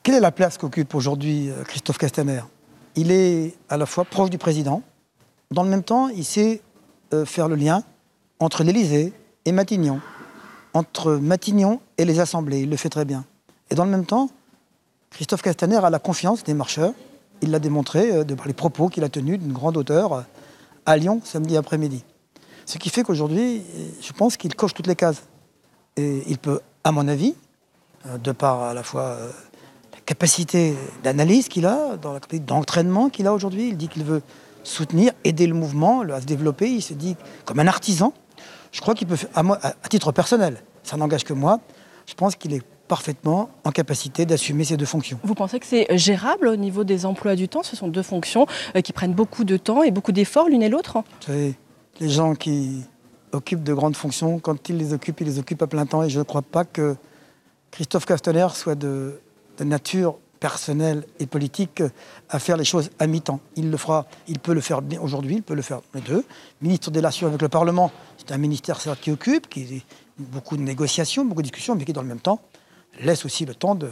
Quelle est la place qu'occupe aujourd'hui Christophe Castaner? Il est à la fois proche du président, dans le même temps, il sait faire le lien entre l'Élysée et Matignon, entre Matignon et les assemblées, il le fait très bien. Et dans le même temps, Christophe Castaner a la confiance des marcheurs, il l'a démontré par les propos qu'il a tenus d'une grande hauteur à Lyon samedi après-midi. Ce qui fait qu'aujourd'hui, je pense qu'il coche toutes les cases. Et il peut, à mon avis, de par à la fois la capacité d'analyse qu'il a, dans la capacité d'entraînement qu'il a aujourd'hui, il dit qu'il veut soutenir, aider le mouvement à se développer, il se dit comme un artisan. Je crois qu'il peut, à titre personnel, ça n'engage que moi, je pense qu'il est parfaitement en capacité d'assumer ces deux fonctions. Vous pensez que c'est gérable au niveau des emplois du temps? Ce sont deux fonctions qui prennent beaucoup de temps et beaucoup d'efforts l'une et l'autre. Vous savez, les gens qui occupent de grandes fonctions, quand ils les occupent à plein temps. Et je ne crois pas que Christophe Castaner soit de nature personnelle et politique à faire les choses à mi-temps. Il le fera, il peut le faire bien aujourd'hui, il peut le faire les deux. Ministre des Relations avec le Parlement, c'est un ministère certes qui occupe, qui a beaucoup de négociations, beaucoup de discussions, mais qui dans le même temps laisse aussi le temps de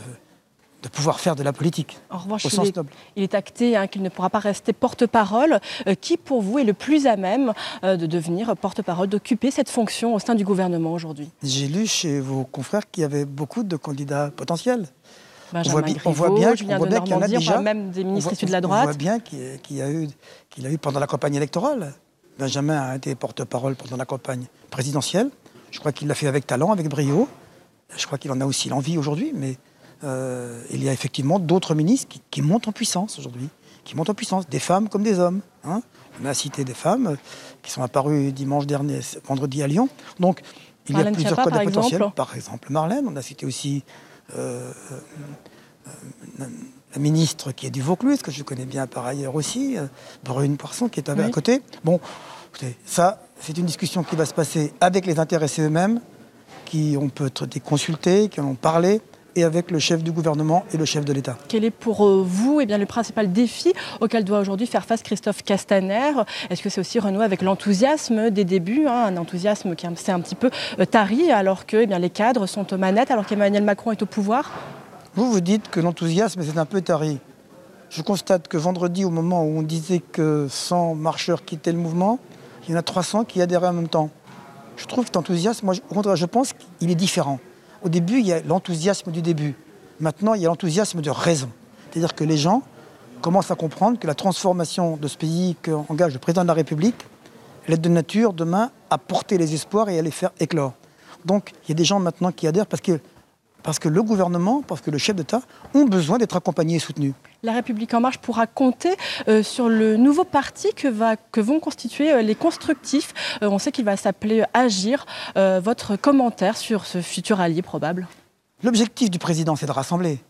pouvoir faire de la politique. En revanche, au sens noble. Il est acté qu'il ne pourra pas rester porte-parole. Qui, pour vous, est le plus à même de devenir porte-parole, d'occuper cette fonction au sein du gouvernement aujourd'hui? J'ai lu chez vos confrères qu'il y avait beaucoup de candidats potentiels. Benjamin Griveaux, on voit bien Julien qu'il y en a déjà. Même des ministres issus de la droite. On voit bien qu'il a eu pendant la campagne électorale. Benjamin a été porte-parole pendant la campagne présidentielle. Je crois qu'il l'a fait avec talent, avec brio. Je crois qu'il en a aussi l'envie aujourd'hui, mais il y a effectivement d'autres ministres qui montent en puissance aujourd'hui, qui montent en puissance, des femmes comme des hommes. Hein. On a cité des femmes qui sont apparues vendredi à Lyon. Donc, il Marlène y a plusieurs Schiappa, candidats potentiels. exemple. Par exemple, Marlène. On a cité aussi la ministre qui est du Vaucluse, que je connais bien par ailleurs aussi, Brune Poisson, qui est à côté. Bon, écoutez, ça, c'est une discussion qui va se passer avec les intéressés eux-mêmes, qui on peut être consultés, qui en ont parlé, et avec le chef du gouvernement et le chef de l'État. Quel est pour vous le principal défi auquel doit aujourd'hui faire face Christophe Castaner? Est-ce que c'est aussi renouer avec l'enthousiasme des débuts, un enthousiasme qui s'est un petit peu tari alors que les cadres sont aux manettes, alors qu'Emmanuel Macron est au pouvoir? Vous dites que l'enthousiasme c'est un peu tari. Je constate que vendredi, au moment où on disait que 100 marcheurs quittaient le mouvement, il y en a 300 qui adhéraient en même temps. Je trouve que cet enthousiasme, moi, au contraire, je pense qu'il est différent. Au début, il y a l'enthousiasme du début. Maintenant, il y a l'enthousiasme de raison. C'est-à-dire que les gens commencent à comprendre que la transformation de ce pays qu'engage le président de la République, elle est de nature, demain, à porter les espoirs et à les faire éclore. Donc, il y a des gens maintenant qui adhèrent parce que le gouvernement, parce que le chef d'État ont besoin d'être accompagnés et soutenus. La République En Marche pourra compter sur le nouveau parti que vont constituer les Constructifs. On sait qu'il va s'appeler Agir. Votre commentaire sur ce futur allié probable? L'objectif du président, c'est de rassembler.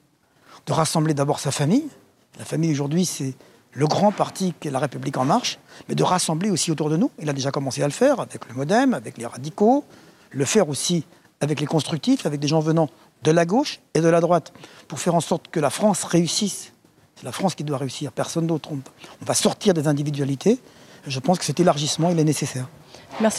De rassembler d'abord sa famille. La famille, aujourd'hui, c'est le grand parti qu'est la République En Marche, mais de rassembler aussi autour de nous. Il a déjà commencé à le faire avec le MoDem, avec les radicaux, le faire aussi avec les Constructifs, avec des gens venant de la gauche et de la droite, pour faire en sorte que la France réussisse. C'est la France qui doit réussir, personne d'autre. On va sortir des individualités. Je pense que cet élargissement, il est nécessaire. Merci.